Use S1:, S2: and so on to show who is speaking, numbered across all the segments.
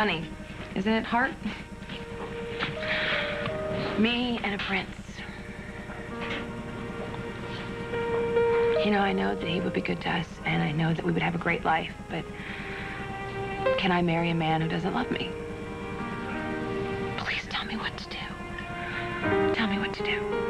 S1: Funny, isn't it, Hart? Me and a prince. You know, I know that he would be good to us, and I know that we would have a great life, but can I marry a man who doesn't love me? Please tell me what to do. Tell me what to do.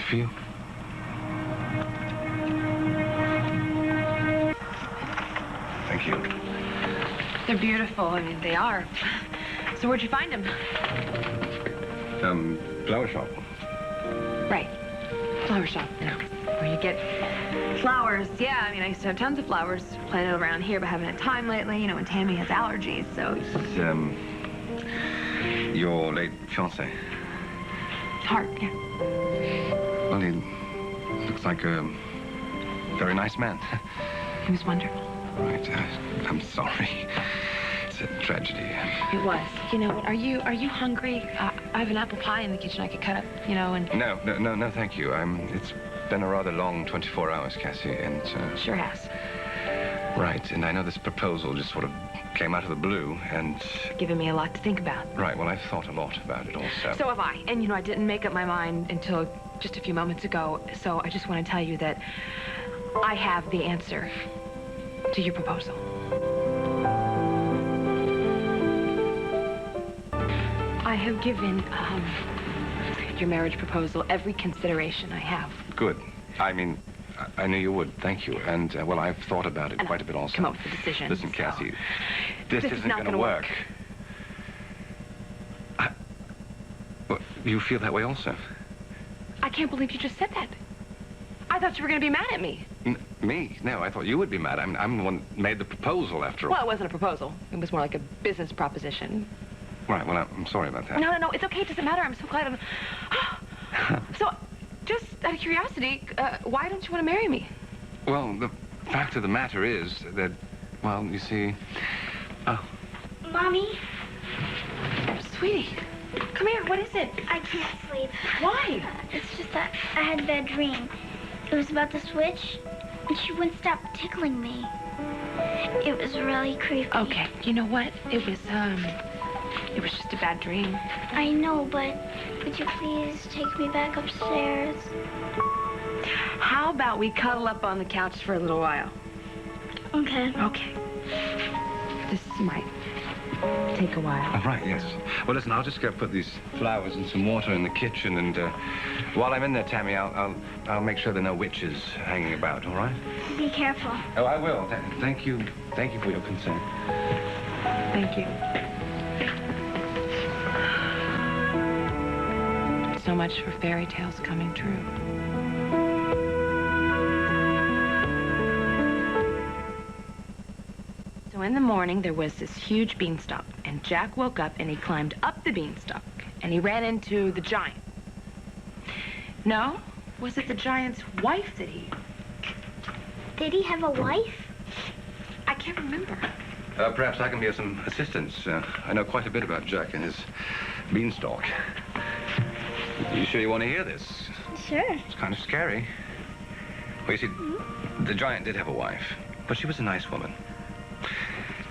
S2: For you. Thank you.
S1: They're beautiful. I mean, they are. So where'd you find them?
S2: Flower shop.
S1: Right. Flower shop, you know, where you get flowers. Yeah, I mean, I used to have tons of flowers planted around here, but haven't had time lately, you know, and Tammy has allergies, so...
S2: This is, your late fiancé.
S1: Hart, yeah.
S2: Well, he looks like a very nice man.
S1: He was wonderful.
S2: Right, I'm sorry. It's a tragedy.
S1: It was. You know what, are you hungry? I have an apple pie in the kitchen I could cut up, you know, and...
S2: No, thank you. It's been a rather long 24 hours, Cassie, and...
S1: Sure has.
S2: Right, and I know this proposal just sort of came out of the blue, and...
S1: Given me a lot to think about.
S2: Right, well, I've thought a lot about it also.
S1: So have I. And, you know, I didn't make up my mind until just a few moments ago, so I just want to tell you that I have the answer to your proposal. I have given your marriage proposal every consideration I have.
S2: Good. I mean, I knew you would. Thank you. And, well, I've thought about it quite a bit also.
S1: Come up with a decision.
S2: Listen, Cassie, this isn't going to work. Well, you feel that way also?
S1: I can't believe you just said that. I thought you were going to be mad at me.
S2: Me? No, I thought you would be mad. I'm the one who made the proposal, after all.
S1: Well, it wasn't a proposal. It was more like a business proposition.
S2: Right, well, I'm sorry about that.
S1: No, it's okay. It doesn't matter. I'm so glad So, just out of curiosity, why don't you want to marry me?
S2: Well, the fact of the matter is that, well, you see... Oh.
S3: Mommy?
S1: Sweetie, come here. What is it?
S3: I can't sleep.
S1: Why?
S3: It's just that I had a bad dream. It was about the switch, and she wouldn't stop tickling me. It was really creepy.
S1: Okay, you know what? It was just a bad dream.
S3: I know, but would you please take me back upstairs?
S1: How about we cuddle up on the couch for a little while?
S3: Okay.
S1: Okay. This might take a while.
S2: Oh, right, yes. Well, listen, I'll just go put these flowers and some water in the kitchen, and while I'm in there, Tammy, I'll make sure there are no witches hanging about, all right?
S3: Be careful.
S2: Oh, I will. Thank you for your consent.
S1: Thank you. So much for fairy tales coming true. So in the morning, there was this huge beanstalk, and Jack woke up and he climbed up the beanstalk, and he ran into the giant. No? Was it the giant's wife that he...
S3: Did he have a wife?
S1: I can't remember.
S2: Perhaps I can be of some assistance. I know quite a bit about Jack and his beanstalk. You sure you want to hear this?
S3: Sure.
S2: It's kind of scary. Well, you see, the giant did have a wife, but she was a nice woman.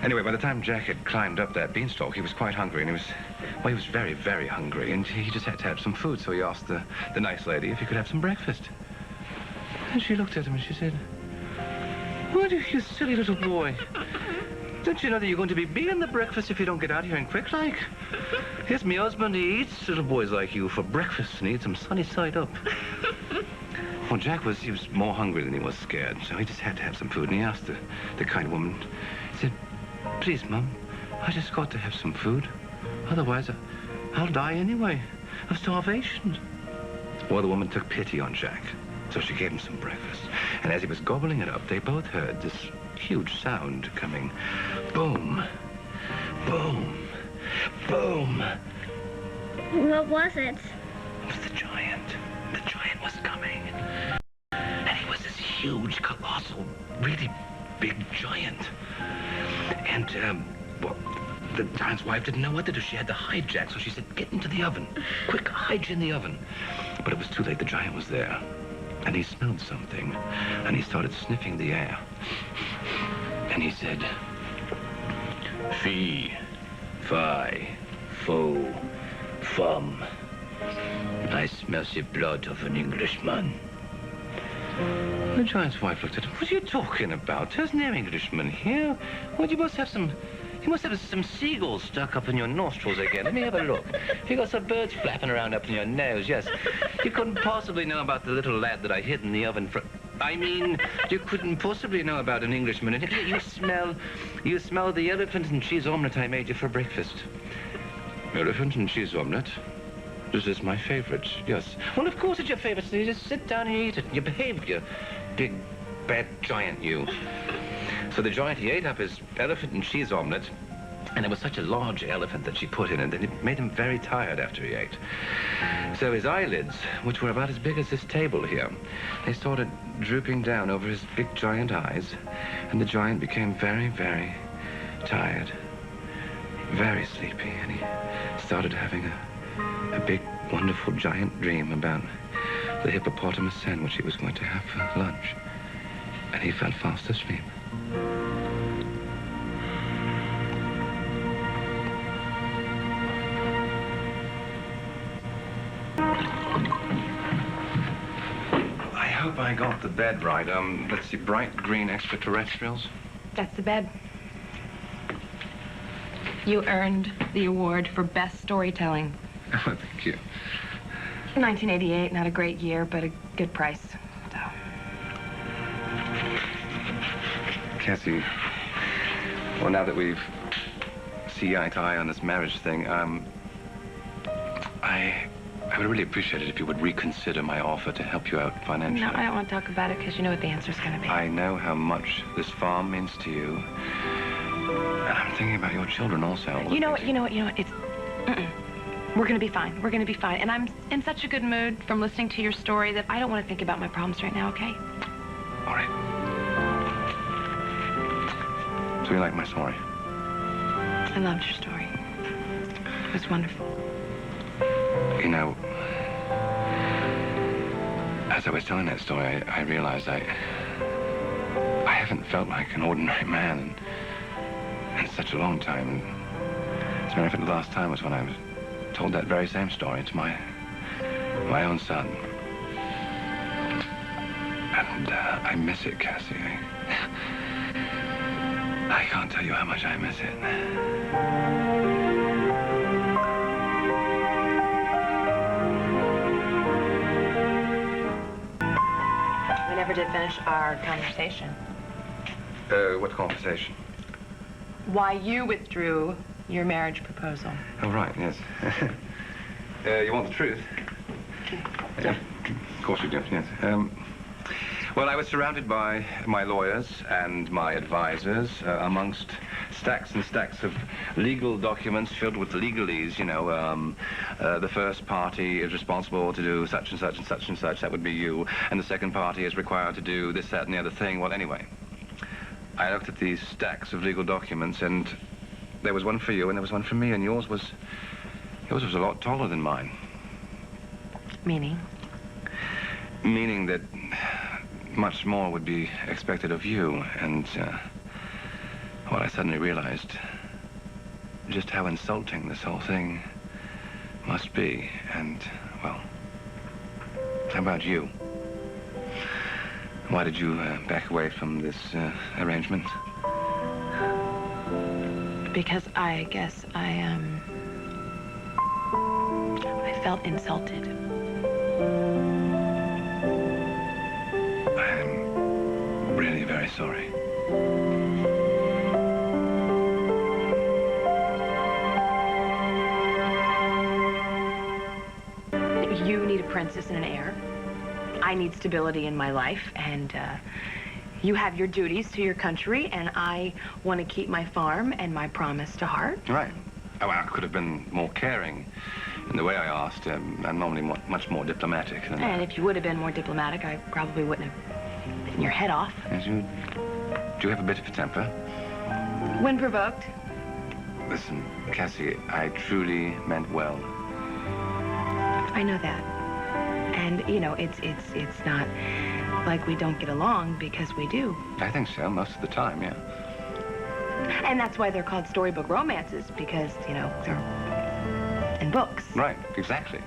S2: Anyway, by the time Jack had climbed up that beanstalk, he was quite hungry, and he was very, very hungry, and he just had to have some food, so he asked the nice lady if he could have some breakfast. And she looked at him and she said, "What, you silly little boy? Don't you know that you're going to be being the breakfast if you don't get out here and quick like? Here's me husband, he eats little boys like you for breakfast, and he eats them sunny side up." Well, Jack was more hungry than he was scared, so he just had to have some food, and he asked the kind woman, he said, "Please, Mum, I just got to have some food. Otherwise, I'll die anyway of starvation." Well, the woman took pity on Jack, so she gave him some breakfast. And as he was gobbling it up, they both heard this huge sound coming. Boom, boom, boom.
S3: What was it?
S2: It was the giant. The giant was coming. And he was this huge, colossal, really big giant. And, well, the giant's wife didn't know what to do. She had to hide Jack, so she said, get into the oven. Quick, hide you in the oven. But it was too late. The giant was there. And he smelled something. And he started sniffing the air. And he said, Fee, fi, fo, fum. I smell the blood of an Englishman. The giant's wife looked at him. What are you talking about? There's no Englishman here. Well, you must have some seagulls stuck up in your nostrils again. Let me have a look. You got some birds flapping around up in your nose, yes. You couldn't possibly know about the little lad that I hid in the oven for... I mean, you couldn't possibly know about an Englishman. And you smell the elephant and cheese omelette I made you for breakfast. Elephant and cheese omelette? This is my favorite, yes. Well, of course it's your favorite, so you just sit down and you eat it. And you behave, you big, bad giant, you. So the giant, he ate up his elephant and cheese omelette, and it was such a large elephant that she put in it that it made him very tired after he ate. So his eyelids, which were about as big as this table here, they started drooping down over his big giant eyes, and the giant became very, very tired, very sleepy, and he started having a big, wonderful, giant dream about the hippopotamus sandwich he was going to have for lunch. And he fell fast asleep. I hope I got the bed right. Let's see, bright green extraterrestrials.
S1: That's the bed. You earned the award for best storytelling.
S2: Oh, thank you.
S1: 1988, not a great year, but a good price. So.
S2: Cassie, well, now that we've see eye to eye on this marriage thing, I would really appreciate it if you would reconsider my offer to help you out financially.
S1: No, I don't want to talk about it because you know what the answer's going to be.
S2: I know how much this farm means to you. And I'm thinking about your children also.
S1: You know what? It's... We're going to be fine. We're going to be fine. And I'm in such a good mood from listening to your story that I don't want to think about my problems right now, okay?
S2: All right. So you like my story?
S1: I loved your story. It was wonderful.
S2: You know, as I was telling that story, I realized I haven't felt like an ordinary man in such a long time. As a matter of fact, the last time was when I was told that very same story to my own son. And I miss it, Cassie. I can't tell you how much I miss it.
S1: We never did finish our conversation.
S2: What conversation?
S1: Why you withdrew your marriage proposal.
S2: Oh, right, yes. You want the truth? Yeah, of course you do, yes. Well, I was surrounded by my lawyers and my advisors, amongst stacks and stacks of legal documents filled with legalese, you know. The first party is responsible to do such and such and such and such, that would be you, and the second party is required to do this, that, and the other thing. Well, anyway, I looked at these stacks of legal documents, and there was one for you, and there was one for me, and yours was a lot taller than mine.
S1: Meaning?
S2: Meaning that much more would be expected of you, and, well, I suddenly realized just how insulting this whole thing must be, and, well, how about you? Why did you back away from this arrangement?
S1: Because I guess I felt insulted.
S2: I'm really very sorry.
S1: You need a princess and an heir. I need stability in my life, and you have your duties to your country, and I want to keep my farm and my promise to heart.
S2: Right. Oh, I could have been more caring in the way I asked. I'm normally much more diplomatic than that.
S1: And if you would have been more diplomatic, I probably wouldn't have bitten your head off.
S2: Yes, you Do you have a bit of a temper?
S1: When provoked.
S2: Listen, Cassie, I truly meant well.
S1: I know that. And, you know, it's not like we don't get along, because we do.
S2: I think so, most of the time, yeah.
S1: And that's why they're called storybook romances, because, you know, they're in books.
S2: Right, exactly.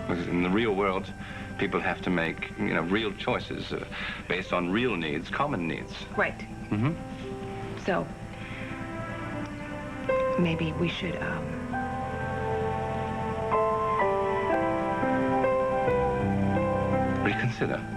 S2: Because in the real world, people have to make, you know, real choices based on real needs, common needs.
S1: Right.
S2: Mm-hmm.
S1: So, maybe we should,
S2: Reconsider.